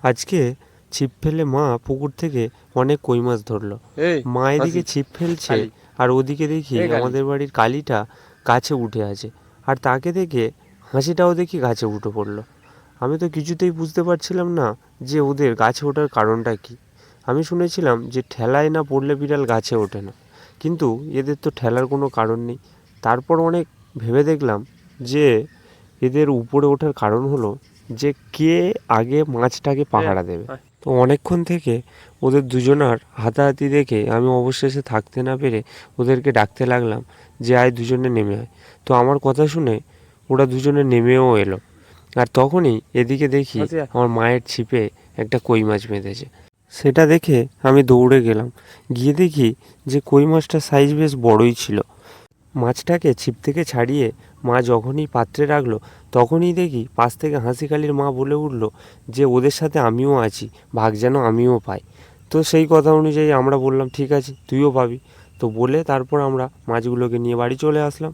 আজকে ছিপ ফেলে মা পুকুর থেকে অনেক কই মাছ ধরলো। মা এদিকে ছিপ ফেলছে আর ওদিকে দেখি আমাদের বাড়ির কালিটা গাছে উঠে আছে, আর তাকে দেখে হাসিটাও দেখি গাছে উঠে পড়লো। আমি তো কিছুতেই বুঝতে পারছিলাম না যে ওদের গাছে ওঠার কারণটা কি। আমি শুনেছিলাম যে ঠেলায় না পড়লে বিড়াল গাছে ওঠে না, কিন্তু এদের তো ঠেলার কোনো কারণ নেই। তারপর অনেক ভেবে দেখলাম যে এদের উপরে ওঠার কারণ হলো যে কে আগে মাছটাকে পাহারা দেবে। তো অনেকক্ষণ থেকে ওদের দুজনার হাতাহাতি দেখে আমি অবশেষে থাকতে না পেরে ওদেরকে ডাকতে লাগলাম যে আয় দুজনে নেমে আয়। তো আমার কথা শুনে ওরা দুজনে নেমেও এলো, আর তখনই এদিকে দেখি আমার মায়ের ছিপে একটা কই মাছ বেঁধেছে। সেটা দেখে আমি দৌড়ে গেলাম, গিয়ে দেখি যে কই মাছটার সাইজ বেশ বড়ই ছিল। মাছটাকে ছিপ থেকে ছাড়িয়ে মা যখনই পাত্রে রাখলো, তখনই দেখি পাশ থেকে হাসিকালির মা বলে উঠল যে ওদের সাথে আমিও আছি, ভাগ যেন আমিও পাই। তো সেই কথা অনুযায়ী আমরা বললাম ঠিক আছে, তুইও পাবি। তো বলে তারপর আমরা মাছগুলোকে নিয়ে বাড়ি চলে আসলাম।